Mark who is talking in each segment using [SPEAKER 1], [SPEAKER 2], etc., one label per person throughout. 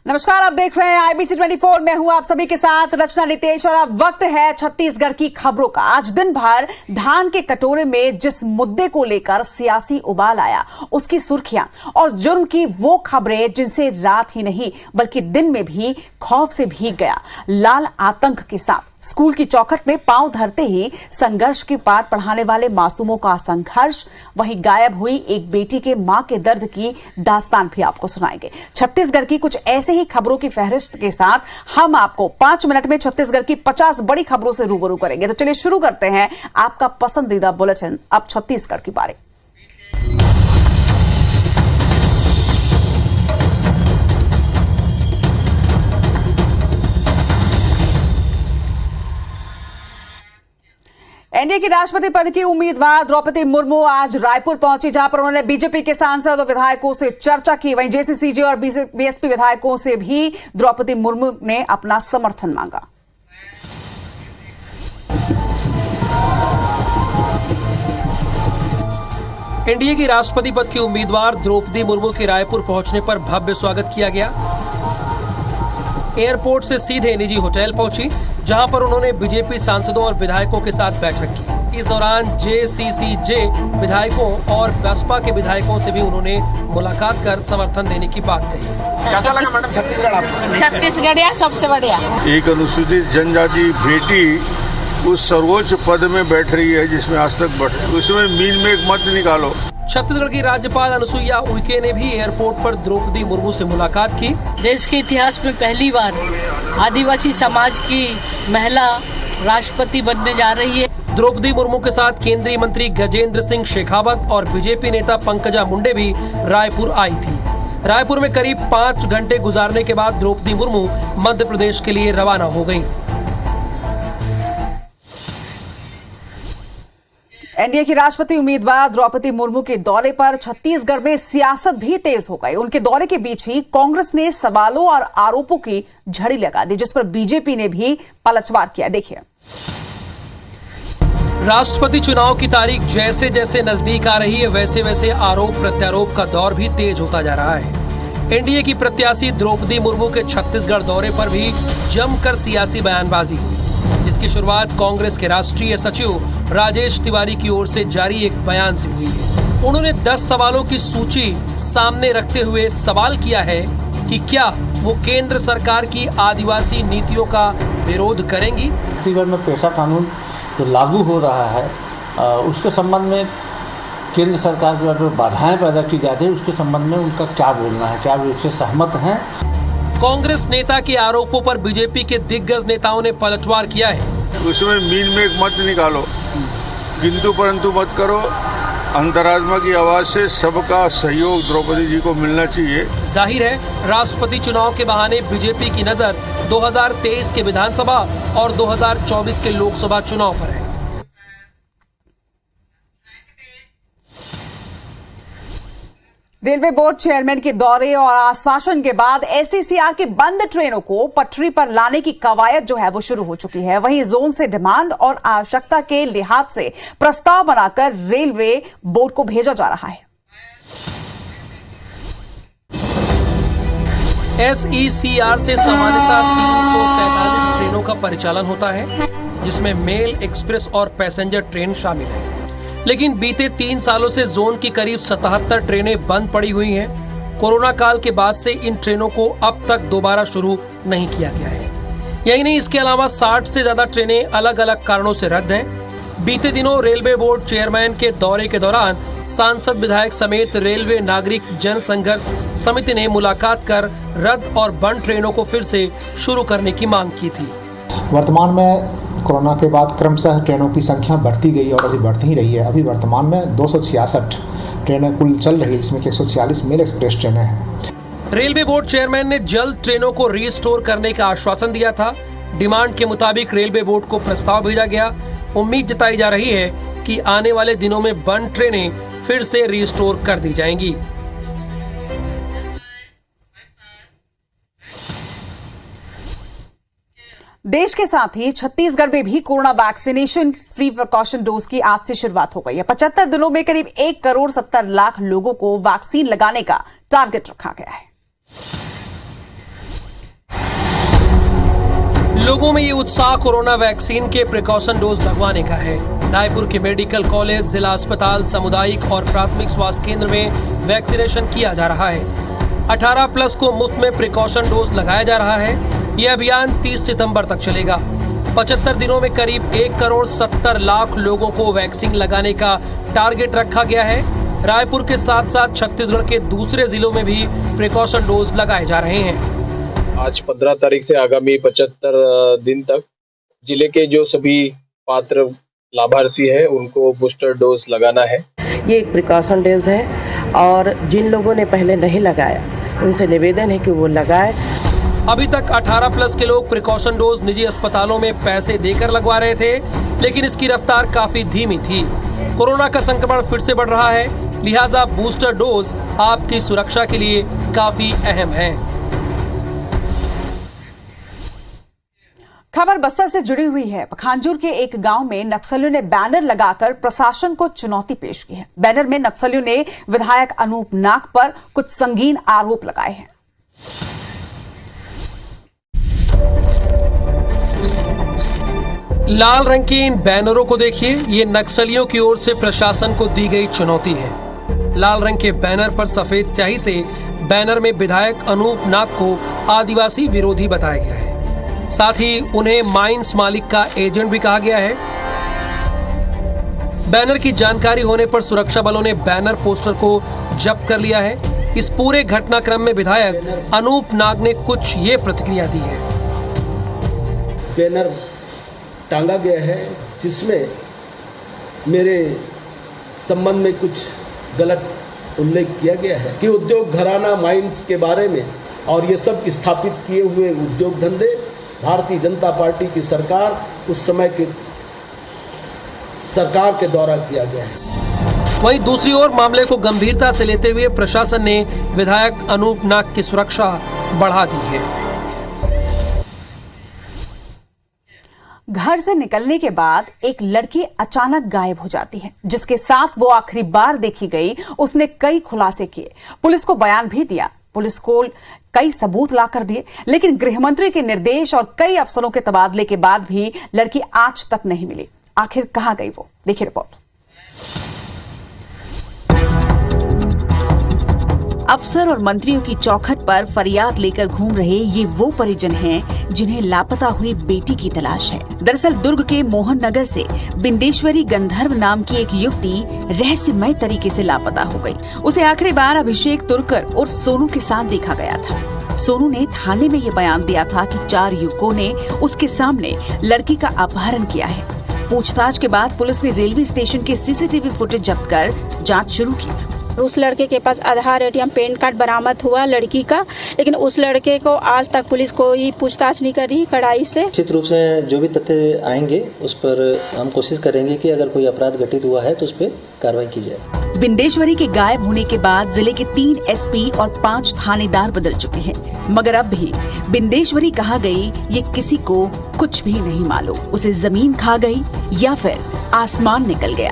[SPEAKER 1] नमस्कार, आप देख रहे हैं आईबीसी 24। मैं हूं आप सभी के साथ रचना नितेश और अब वक्त है छत्तीसगढ़ की खबरों का। आज दिन भर धान के कटोरे में जिस मुद्दे को लेकर सियासी उबाल आया, उसकी सुर्खियां और जुर्म की वो खबरें जिनसे रात ही नहीं बल्कि दिन में भी खौफ से भीग गया। लाल आतंक के साथ स्कूल की चौखट में पांव धरते ही संघर्ष की पाठ पढ़ाने वाले मासूमों का संघर्ष, वहीं गायब हुई एक बेटी के मां के दर्द की दास्तान भी आपको सुनाएंगे। छत्तीसगढ़ की कुछ ऐसे ही खबरों की फहरिस्त के साथ हम आपको 5 मिनट में छत्तीसगढ़ की 50 बड़ी खबरों से रूबरू करेंगे। तो चलिए शुरू करते हैं आपका पसंदीदा बुलेटिन, अब छत्तीसगढ़ की बारी। एनडीए की राष्ट्रपति पद की उम्मीदवार द्रौपदी मुर्मू आज रायपुर पहुंची, जहां पर उन्होंने बीजेपी के सांसद और विधायकों से चर्चा की। वहीं जेसीसीजे और बीएसपी विधायकों से भी द्रौपदी मुर्मू ने अपना समर्थन मांगा।
[SPEAKER 2] एनडीए की राष्ट्रपति पद की उम्मीदवार द्रौपदी मुर्मू के रायपुर पहुंचने पर भव्य स्वागत किया गया। एयरपोर्ट से सीधे निजी होटल पहुंची, जहां पर उन्होंने बीजेपी सांसदों और विधायकों के साथ बैठक की। इस दौरान जेसीसीजे विधायकों और बसपा के विधायकों से भी उन्होंने मुलाकात कर समर्थन देने की बात कही।
[SPEAKER 3] कैसा लगा मैडम छत्तीसगढ़ आपको?
[SPEAKER 4] छत्तीसगढ़ सबसे बढ़िया।
[SPEAKER 3] एक अनुसूचित जनजाति बेटी उस सर्वोच्च पद में बैठ रही है जिसमें आज तक बैठे, उसमें मीन में एक मत निकालो।
[SPEAKER 2] छत्तीसगढ़ की राज्यपाल अनुसुईया उइके ने भी एयरपोर्ट पर द्रौपदी मुर्मू से मुलाकात की।
[SPEAKER 4] देश के इतिहास में पहली बार आदिवासी समाज की महिला राष्ट्रपति बनने जा रही है।
[SPEAKER 2] द्रौपदी मुर्मू के साथ केंद्रीय मंत्री गजेंद्र सिंह शेखावत और बीजेपी नेता पंकजा मुंडे भी रायपुर आई थी। रायपुर में करीब 5 घंटे गुजारने के बाद द्रौपदी मुर्मू मध्य प्रदेश के लिए रवाना हो गयी।
[SPEAKER 1] एनडीए की राष्ट्रपति उम्मीदवार द्रौपदी मुर्मू के दौरे पर छत्तीसगढ़ में सियासत भी तेज हो गई। उनके दौरे के बीच ही कांग्रेस ने सवालों और आरोपों की झड़ी लगा दी, जिस पर बीजेपी ने भी पलटवार किया। देखिए,
[SPEAKER 2] राष्ट्रपति चुनाव की तारीख जैसे जैसे नजदीक आ रही है, वैसे वैसे आरोप प्रत्यारोप का दौर भी तेज होता जा रहा है। एनडीए की प्रत्याशी द्रौपदी मुर्मू के छत्तीसगढ़ दौरे पर भी जमकर सियासी बयानबाजी हुई। इसकी शुरुआत कांग्रेस के राष्ट्रीय सचिव राजेश तिवारी की ओर से जारी एक बयान से हुई है। उन्होंने 10 सवालों की सूची सामने रखते हुए सवाल किया है कि क्या वो केंद्र सरकार की आदिवासी नीतियों का विरोध करेंगी।
[SPEAKER 5] छत्तीसगढ़ में पेशा कानून जो लागू हो रहा है, उसके संबंध में केंद्र सरकार द्वारा जो बाधाएं पैदा की जाती है, उसके संबंध में उनका क्या बोलना है, क्या वे उससे सहमत हैं।
[SPEAKER 2] कांग्रेस नेता के आरोपों पर बीजेपी के दिग्गज नेताओं ने पलटवार किया है।
[SPEAKER 3] उसमें मीन में एक मत निकालो, किंतु परंतु मत करो। अंतरात्मा की आवाज से सबका सहयोग द्रौपदी जी को मिलना चाहिए।
[SPEAKER 2] जाहिर है, राष्ट्रपति चुनाव के बहाने बीजेपी की नजर 2023 के विधानसभा और 2024 के लोकसभा चुनाव पर है।
[SPEAKER 1] रेलवे बोर्ड चेयरमैन के दौरे और आश्वासन के बाद एसईसीआर की बंद ट्रेनों को पटरी पर लाने की कवायद जो है वो शुरू हो चुकी है। वहीं जोन से डिमांड और आवश्यकता के लिहाज से प्रस्ताव बनाकर रेलवे बोर्ड को भेजा जा रहा है।
[SPEAKER 2] एसईसीआर से सामान्यतः 343 ट्रेनों का परिचालन होता है, जिसमें मेल, एक्सप्रेस और पैसेंजर ट्रेन शामिल है। लेकिन बीते 3 सालों से जोन की करीब 77 ट्रेनें बंद पड़ी हुई हैं। कोरोना काल के बाद से इन ट्रेनों को अब तक दोबारा शुरू नहीं किया गया है। यही नहीं, इसके अलावा 60 से ज्यादा ट्रेनें अलग अलग कारणों से रद्द हैं। बीते दिनों रेलवे बोर्ड चेयरमैन के दौरे के दौरान सांसद, विधायक समेत रेलवे नागरिक जन संघर्ष समिति ने मुलाकात कर रद्द और बंद ट्रेनों को फिर से शुरू करने की मांग की थी।
[SPEAKER 5] वर्तमान में कोरोना के बाद क्रमशः ट्रेनों की संख्या बढ़ती गई और अभी बढ़ती ही रही है। अभी वर्तमान में 266 ट्रेनें कुल चल रही है, जिसमें 146 मेल एक्सप्रेस ट्रेनें हैं।
[SPEAKER 2] रेलवे बोर्ड चेयरमैन ने जल्द ट्रेनों को रीस्टोर करने का आश्वासन दिया था। डिमांड के मुताबिक रेलवे बोर्ड को प्रस्ताव भेजा गया। उम्मीद जताई जा रही है कि आने वाले दिनों में बंद ट्रेनें फिर से रीस्टोर कर दी जाएंगी।
[SPEAKER 1] देश के साथ ही छत्तीसगढ़ में भी corona vaccination free precaution dose की आज से शुरुआत हो गई है। 75 दिनों में करीब 1,70,00,000 लोगों को वैक्सीन लगाने का टारगेट रखा गया है।
[SPEAKER 2] लोगों में ये उत्साह कोरोना वैक्सीन के प्रिकॉशन डोज लगवाने का है। रायपुर के मेडिकल कॉलेज, जिला अस्पताल, सामुदायिक और प्राथमिक स्वास्थ्य केंद्र में वैक्सीनेशन किया जा रहा है। 18+ को मुफ्त में प्रिकॉशन डोज लगाया जा रहा है। यह अभियान 30 सितंबर तक चलेगा। 75 दिनों में करीब 1,70,00,000 लोगों को वैक्सीन लगाने का टारगेट रखा गया है। रायपुर के साथ साथ छत्तीसगढ़ के दूसरे जिलों में भी प्रिकॉशन डोज लगाए जा रहे हैं।
[SPEAKER 6] आज 15 तारीख से आगामी 75 दिन तक जिले के जो सभी पात्र लाभार्थी हैं उनको बूस्टर डोज लगाना है।
[SPEAKER 7] ये एक प्रिकॉशन डोज है और जिन लोगों ने पहले नहीं लगाया उनसे निवेदन है कि वो लगाए।
[SPEAKER 2] अभी तक 18+ के लोग प्रिकॉशन डोज निजी अस्पतालों में पैसे देकर लगवा रहे थे, लेकिन इसकी रफ्तार काफी धीमी थी। कोरोना का संक्रमण फिर से बढ़ रहा है, लिहाजा बूस्टर डोज आपकी सुरक्षा के लिए काफी अहम है।
[SPEAKER 1] खबर बस्तर से जुड़ी हुई है। पखांजूर के एक गांव में नक्सलियों ने बैनर लगाकर प्रशासन को चुनौती पेश की है। बैनर में नक्सलियों ने विधायक अनूप नाग पर कुछ संगीन आरोप लगाए हैं।
[SPEAKER 2] लाल रंग के इन बैनरों को देखिए, ये नक्सलियों की ओर से प्रशासन को दी गई चुनौती है। लाल रंग के बैनर पर सफेद स्याही से बैनर में विधायक अनूप नाग को आदिवासी विरोधी बताया गया है। साथ ही उन्हें माइंस मालिक का एजेंट भी कहा गया है। बैनर की जानकारी होने पर सुरक्षा बलों ने बैनर पोस्टर को जब्त कर लिया है। इस पूरे घटनाक्रम में विधायक अनूप नाग ने कुछ ये प्रतिक्रिया दी है।
[SPEAKER 8] बैनर टांगा गया है जिसमें मेरे संबंध में कुछ गलत उल्लेख किया गया है कि उद्योग घराना माइंस के बारे में और ये सब स्थापित किए हुए उद्योग धंधे भारतीय जनता पार्टी की सरकार उस समय की सरकार के द्वारा किया गया है।
[SPEAKER 2] वहीं दूसरी ओर मामले को गंभीरता से लेते हुए प्रशासन ने विधायक अनूप नाग की सुरक्षा बढ़ा दी है।
[SPEAKER 1] घर से निकलने के बाद एक लड़की अचानक गायब हो जाती है। जिसके साथ वो आखिरी बार देखी गई, उसने कई खुलासे किए, पुलिस को बयान भी दिया, पुलिस को कई सबूत लाकर दिए, लेकिन गृहमंत्री के निर्देश और कई अफसरों के तबादले के बाद भी लड़की आज तक नहीं मिली। आखिर कहां गई वो, देखिए रिपोर्ट। अफसर और मंत्रियों की चौखट पर फरियाद लेकर घूम रहे ये वो परिजन हैं जिन्हें लापता हुई बेटी की तलाश है। दरअसल दुर्ग के मोहन नगर से बिंदेश्वरी गंधर्व नाम की एक युवती रहस्यमय तरीके से लापता हो गई। उसे आखिरी बार अभिषेक तुरकर उर्फ सोनू के साथ देखा गया था। सोनू ने थाने में ये बयान दिया था कि 4 युवकों ने उसके सामने लड़की का अपहरण किया है। पूछताछ के बाद पुलिस ने रेलवे स्टेशन के सीसीटीवी फुटेज जब्त कर जाँच शुरू की।
[SPEAKER 9] उस लड़के के पास आधार, एटीएम, पैन कार्ड बरामद हुआ लड़की का, लेकिन उस लड़के को आज तक पुलिस कोई पूछताछ नहीं करी कड़ाई से।
[SPEAKER 10] निश्चित रूप से जो भी तथ्य आएंगे उस पर हम कोशिश करेंगे कि अगर कोई अपराध घटित हुआ है तो उस पर कार्रवाई की जाए।
[SPEAKER 1] बिंदेश्वरी के गायब होने के बाद जिले के 3 एसपी और 5 थानेदार बदल चुके हैं, मगर अब भी बिंदेश्वरी कहाँ गई ये किसी को कुछ भी नहीं मालूम। उसे जमीन खा गई या फिर आसमान निकल गया।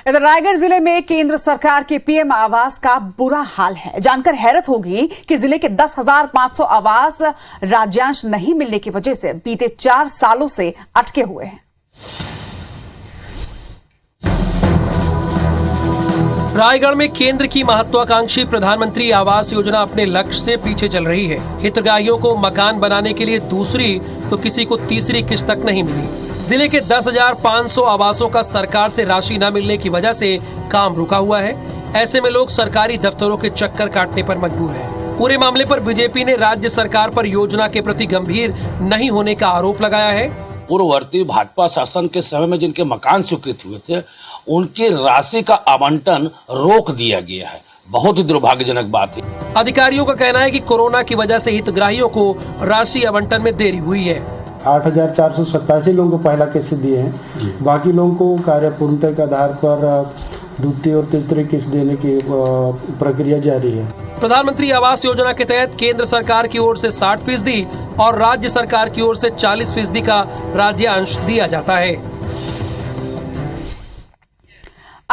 [SPEAKER 1] इधर रायगढ़ जिले में केंद्र सरकार के पीएम आवास का बुरा हाल है। जानकर हैरत होगी कि जिले के 10,500 आवास राज्यांश नहीं मिलने की वजह से बीते 4 सालों से अटके हुए हैं।
[SPEAKER 2] रायगढ़ में केंद्र की महत्वाकांक्षी प्रधानमंत्री आवास योजना अपने लक्ष्य से पीछे चल रही है। हितग्राहियों को मकान बनाने के लिए दूसरी तो किसी को तीसरी किस्त तक नहीं मिली। जिले के 10,500 आवासों का सरकार से राशि न मिलने की वजह से काम रुका हुआ है। ऐसे में लोग सरकारी दफ्तरों के चक्कर काटने पर मजबूर हैं। पूरे मामले पर बीजेपी ने राज्य सरकार पर योजना के प्रति गंभीर नहीं होने का आरोप लगाया है।
[SPEAKER 11] पूर्ववर्ती भाजपा शासन के समय में जिनके मकान स्वीकृत हुए थे उनकी राशि का आवंटन रोक दिया गया है। बहुत ही दुर्भाग्यजनक बात है।
[SPEAKER 2] अधिकारियों का कहना है कि कोरोना की वजह से हितग्राहियों को राशि आवंटन में देरी हुई है।
[SPEAKER 12] 8,487 लोगों को पहला किस्त दिए हैं, बाकी लोगों को कार्य पूर्णता के आधार पर द्वितीय और तीसरी किस्त देने की प्रक्रिया जारी है।
[SPEAKER 2] प्रधानमंत्री आवास योजना के तहत केंद्र सरकार की ओर से 60% और राज्य सरकार की ओर से 40% का राज्यांश दिया जाता है।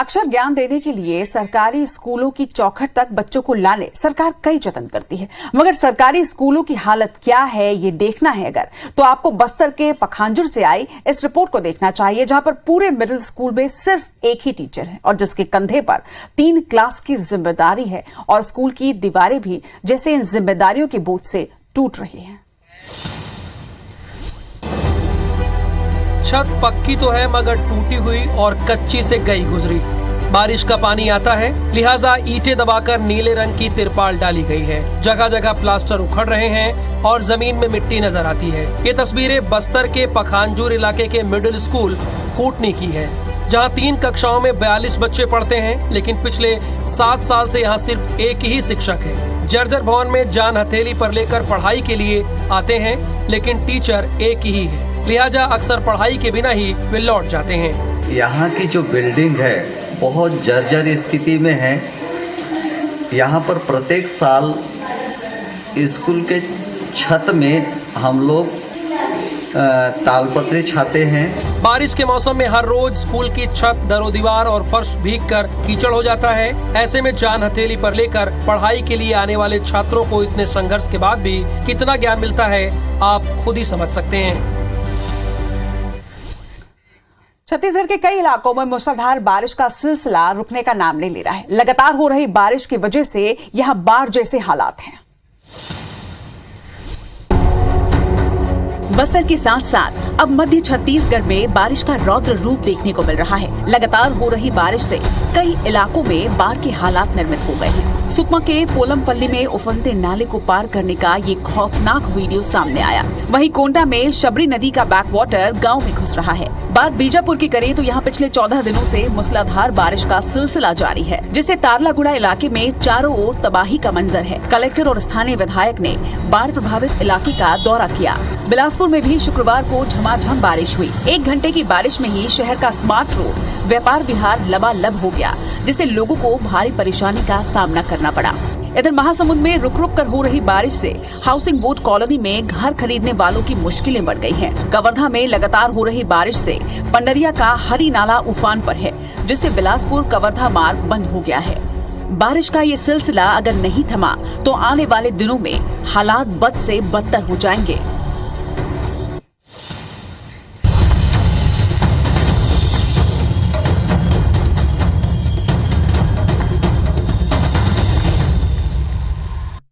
[SPEAKER 1] अक्षर ज्ञान देने के लिए सरकारी स्कूलों की चौखट तक बच्चों को लाने सरकार कई जतन करती है, मगर सरकारी स्कूलों की हालत क्या है ये देखना है अगर, तो आपको बस्तर के पखांजूर से आई इस रिपोर्ट को देखना चाहिए, जहां पर पूरे मिडिल स्कूल में सिर्फ एक ही टीचर है और जिसके कंधे पर 3 क्लास की जिम्मेदारी है और स्कूल की दीवारें भी जैसे इन जिम्मेदारियों के बोझ से टूट रही हैं।
[SPEAKER 2] छत पक्की तो है मगर टूटी हुई और कच्ची से गई गुजरी। बारिश का पानी आता है, लिहाजा ईंटें दबाकर नीले रंग की तिरपाल डाली गई है। जगह जगह प्लास्टर उखड़ रहे हैं और जमीन में मिट्टी नजर आती है। ये तस्वीरें बस्तर के पखांजूर इलाके के मिडिल स्कूल कूटनी की है, जहां 3 कक्षाओं में 42 बच्चे पढ़ते हैं, लेकिन पिछले 7 साल से यहाँ सिर्फ एक ही शिक्षक है। जर्जर भवन में जान हथेली पर लेकर पढ़ाई के लिए आते हैं, लेकिन टीचर एक ही है, लिहाजा अक्सर पढ़ाई के बिना ही वे लौट जाते हैं।
[SPEAKER 13] यहाँ की जो बिल्डिंग है बहुत जर्जर स्थिति में है। यहाँ पर प्रत्येक साल स्कूल के छत में हम लोग तालपत्री छाते हैं।
[SPEAKER 2] बारिश के मौसम में हर रोज स्कूल की छत, दरो दीवार और फर्श भीगकर कीचड़ हो जाता है। ऐसे में जान हथेली पर लेकर पढ़ाई के लिए आने वाले छात्रों को इतने संघर्ष के बाद भी कितना ज्ञान मिलता है, आप खुद ही समझ सकते हैं।
[SPEAKER 1] छत्तीसगढ़ के कई इलाकों में मूसलाधार बारिश का सिलसिला रुकने का नाम नहीं ले रहा है। लगातार हो रही बारिश की वजह से यहां बाढ़ जैसे हालात हैं। बस्तर के साथ साथ अब मध्य छत्तीसगढ़ में बारिश का रौद्र रूप देखने को मिल रहा है। लगातार हो रही बारिश से कई इलाकों में बाढ़ के हालात निर्मित हो गए हैं। सुकमा के पोलमपल्ली में उफनते नाले को पार करने का ये खौफनाक वीडियो सामने आया। वहीं कोंडा में शबरी नदी का बैकवाटर गांव में घुस रहा है। बात बीजापुर की करें तो यहाँ पिछले 14 दिनों से मूसलाधार बारिश का सिलसिला जारी है, जिससे तारलागुड़ा इलाके में चारों ओर तबाही का मंजर है। कलेक्टर और स्थानीय विधायक ने बाढ़ प्रभावित इलाके का दौरा किया। बिलासपुर में भी शुक्रवार को झमाझम बारिश हुई। 1 घंटे की बारिश में ही शहर का स्मार्ट रोड व्यापार विहार लबालब हो गया, जिससे लोगों को भारी परेशानी का सामना करना पड़ा। इधर महासमुंद में रुक रुक कर हो रही बारिश से हाउसिंग बोर्ड कॉलोनी में घर खरीदने वालों की मुश्किलें बढ़ गई हैं। कवर्धा में लगातार हो रही बारिश से पंडरिया का हरी नाला उफान पर है, जिससे बिलासपुर कवर्धा मार्ग बंद हो गया है। बारिश का ये सिलसिला अगर नहीं थमा तो आने वाले दिनों में हालात बद से बदतर हो जाएंगे।